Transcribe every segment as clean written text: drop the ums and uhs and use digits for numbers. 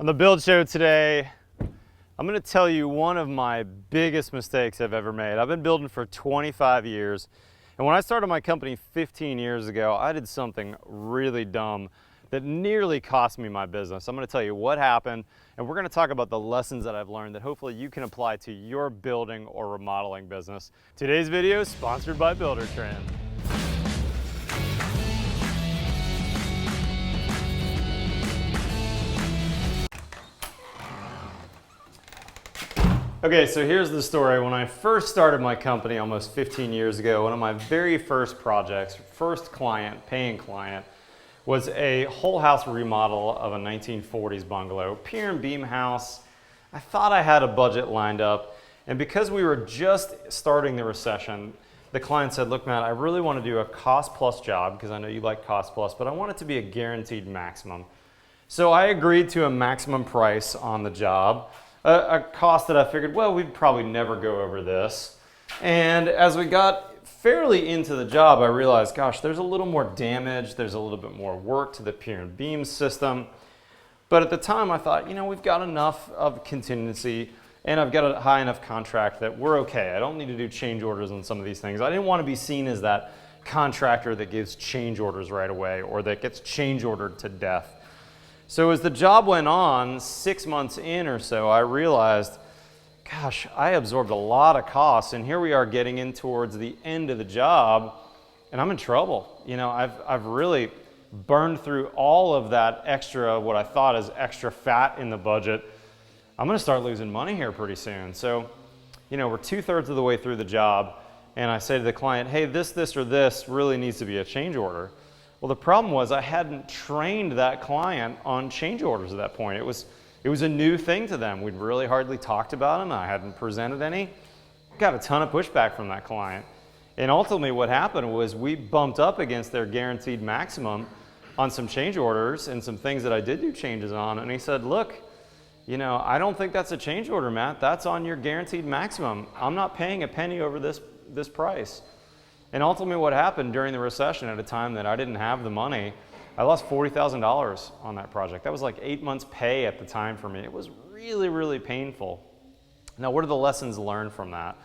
On the build show today, I'm going to tell you one of my biggest mistakes I've ever made. I've been building for 25 years, and when I started my company 15 years ago, I did something really dumb that nearly cost me my business. I'm going to tell you what happened, and we're going to talk about the lessons that I've learned that hopefully you can apply to your building or remodeling business. Today's video is sponsored by Builder Trend. Okay, so here's the story. When I first started my company almost 15 years ago, one of my very first projects, first client, paying client, was a whole house remodel of a 1940s bungalow, pier and beam house. I thought I had a budget lined up, and because we were just starting the recession, the client said, look, Matt, I really want to do a cost plus job, because I know you like cost plus, but I want it to be a guaranteed maximum. So I agreed to a maximum price on the job. A cost that I figured, well, we'd probably never go over this. And as we got fairly into the job, I realized, gosh, there's a little more damage, there's a little bit more work to the pier and beam system. But at the time I thought, you know, we've got enough of contingency and I've got a high enough contract that we're okay. I don't need to do change orders on some of these things. I didn't want to be seen as that contractor that gives change orders right away or that gets change ordered to death. So as the job went on, 6 months in or so, I realized, gosh, I absorbed a lot of costs, and here we are getting in towards the end of the job, and I'm in trouble. You know, I've really burned through all of that extra, what I thought is extra fat in the budget. I'm gonna start losing money here pretty soon. So, you know, we're 2/3 of the way through the job, and I say to the client, hey, this, or this really needs to be a change order. Well, the problem was I hadn't trained that client on change orders at that point. It was a new thing to them. We'd really hardly talked about them. I hadn't presented any. Got a ton of pushback from that client. And ultimately what happened was we bumped up against their guaranteed maximum on some change orders and some things that I did do changes on. And he said, look, you know, I don't think that's a change order, Matt. That's on your guaranteed maximum. I'm not paying a penny over this price. And ultimately what happened during the recession at a time that I didn't have the money, I lost $40,000 on that project. That was like 8 months pay at the time for me. It was really, really painful. Now, what are the lessons learned from that?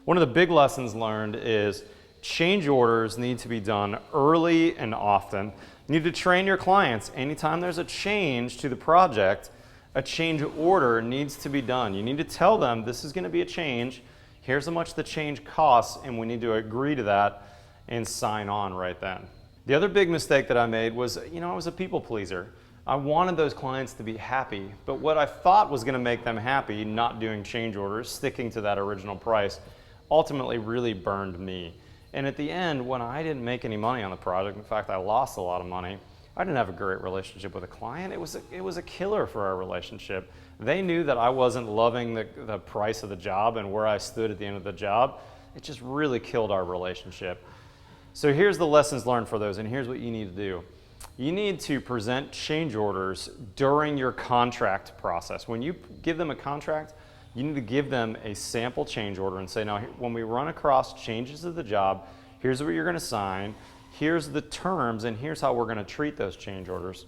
One of the big lessons learned is change orders need to be done early and often. You need to train your clients. Anytime there's a change to the project, a change order needs to be done. You need to tell them this is going to be a change. Here's how much the change costs, and we need to agree to that and sign on right then. The other big mistake that I made was, you know, I was a people pleaser. I wanted those clients to be happy, but what I thought was going to make them happy, not doing change orders, sticking to that original price, ultimately really burned me. And at the end, when I didn't make any money on the project, in fact, I lost a lot of money, I didn't have a great relationship with a client. It was a killer for our relationship. They knew that I wasn't loving the price of the job and where I stood at the end of the job. It just really killed our relationship. So here's the lessons learned for those, and here's what you need to do. You need to present change orders during your contract process. When you give them a contract, you need to give them a sample change order and say, now, when we run across changes to the job, here's what you're going to sign. Here's the terms, and here's how we're going to treat those change orders.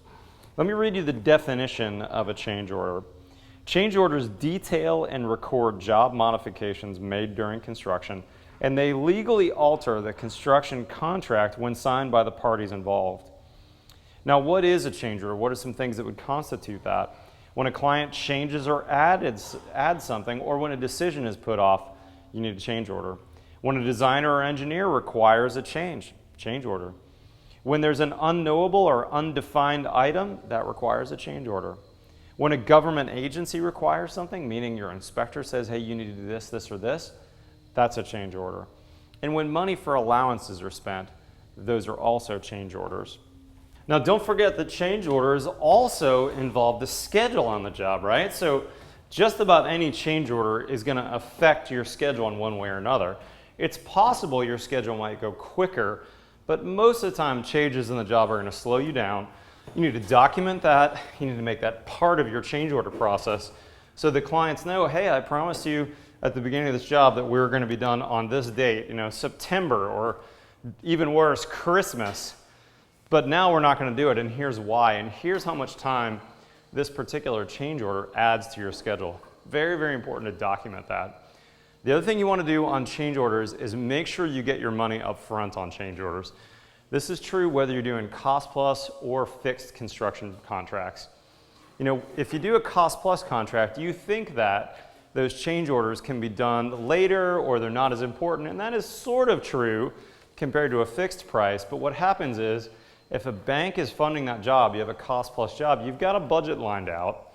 Let me read you the definition of a change order. Change orders detail and record job modifications made during construction, and they legally alter the construction contract when signed by the parties involved. Now, what is a change order? What are some things that would constitute that? When a client changes or adds something, or when a decision is put off, you need a change order. When a designer or engineer requires a change order. When there's an unknowable or undefined item, that requires a change order. When a government agency requires something, meaning your inspector says, hey, you need to do this, or this, that's a change order. And when money for allowances are spent, those are also change orders. Now, don't forget that change orders also involve the schedule on the job, right? So just about any change order is going to affect your schedule in one way or another. It's possible your schedule might go quicker, but most of the time changes in the job are going to slow you down. You need to document that. You need to make that part of your change order process so the clients know, hey, I promised you at the beginning of this job that we're going to be done on this date, you know, September, or even worse, Christmas. But now we're not going to do it, and here's why, and here's how much time this particular change order adds to your schedule. Very, very important to document that. The other thing you want to do on change orders is make sure you get your money up front on change orders. This is true whether you're doing cost plus or fixed construction contracts. You know, if you do a cost plus contract, you think that those change orders can be done later or they're not as important, and that is sort of true compared to a fixed price. But what happens is, if a bank is funding that job, you have a cost plus job, you've got a budget lined out,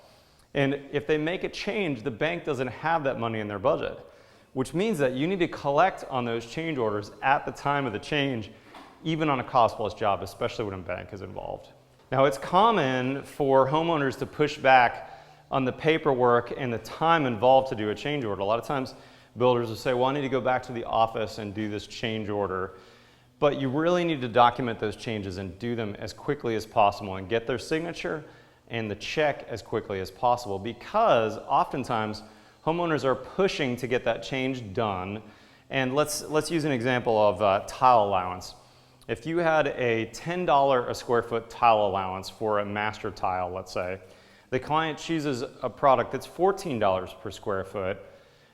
and if they make a change, the bank doesn't have that money in their budget, which means that you need to collect on those change orders at the time of the change, even on a cost plus job, especially when a bank is involved. Now, it's common for homeowners to push back on the paperwork and the time involved to do a change order. A lot of times builders will say, well, I need to go back to the office and do this change order. But you really need to document those changes and do them as quickly as possible and get their signature and the check as quickly as possible, because oftentimes homeowners are pushing to get that change done. And let's use an example of tile allowance. If you had a $10 a square foot tile allowance for a master tile, let's say, the client chooses a product that's $14 per square foot.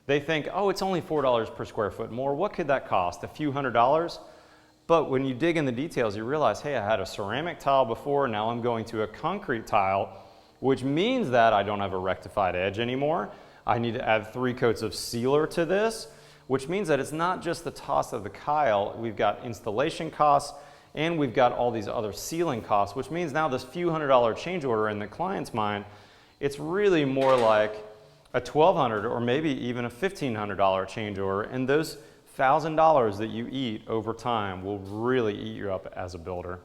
They think, oh, it's only $4 per square foot more. What could that cost? A few $100s? But when you dig in the details, you realize, hey, I had a ceramic tile before, now I'm going to a concrete tile, which means that I don't have a rectified edge anymore. I need to add 3 coats of sealer to this, which means that it's not just the toss of the tile. We've got installation costs, and we've got all these other sealing costs, which means now this few $100 change order in the client's mind, it's really more like a $1,200 or maybe even a $1,500 change order, and those $1,000 that you eat over time will really eat you up as a builder.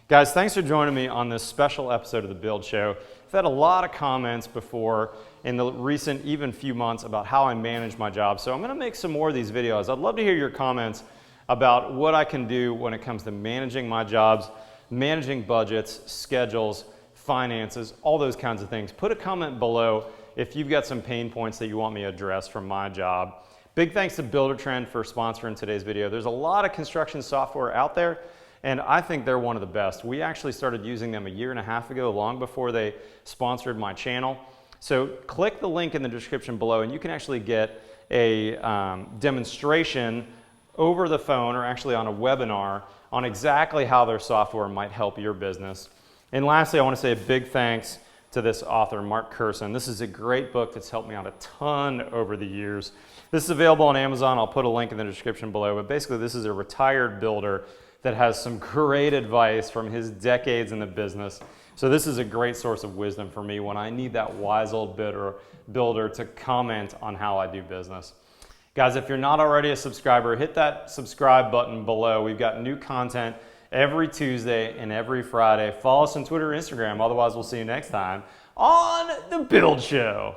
Guys, thanks for joining me on this special episode of The Build Show. I've had a lot of comments before in the recent even few months about how I manage my job, so I'm going to make some more of these videos. I'd love to hear your comments about what I can do when it comes to managing my jobs, managing budgets, schedules, finances, all those kinds of things. Put a comment below if you've got some pain points that you want me to address from my job. Big thanks to Buildertrend for sponsoring today's video. There's a lot of construction software out there, and I think they're one of the best. We actually started using them 1.5 years ago, long before they sponsored my channel. So click the link in the description below, and you can actually get a demonstration over the phone, or actually on a webinar, on exactly how their software might help your business. And lastly, I want to say a big thanks to this author, Mark Kurston. This is a great book that's helped me out a ton over the years. This is available on Amazon. I'll put a link in the description below, but basically this is a retired builder that has some great advice from his decades in the business. So this is a great source of wisdom for me when I need that wise old builder to comment on how I do business. Guys, if you're not already a subscriber, hit that subscribe button below. We've got new content every Tuesday and every Friday. Follow us on Twitter and Instagram. Otherwise, we'll see you next time on The Build Show.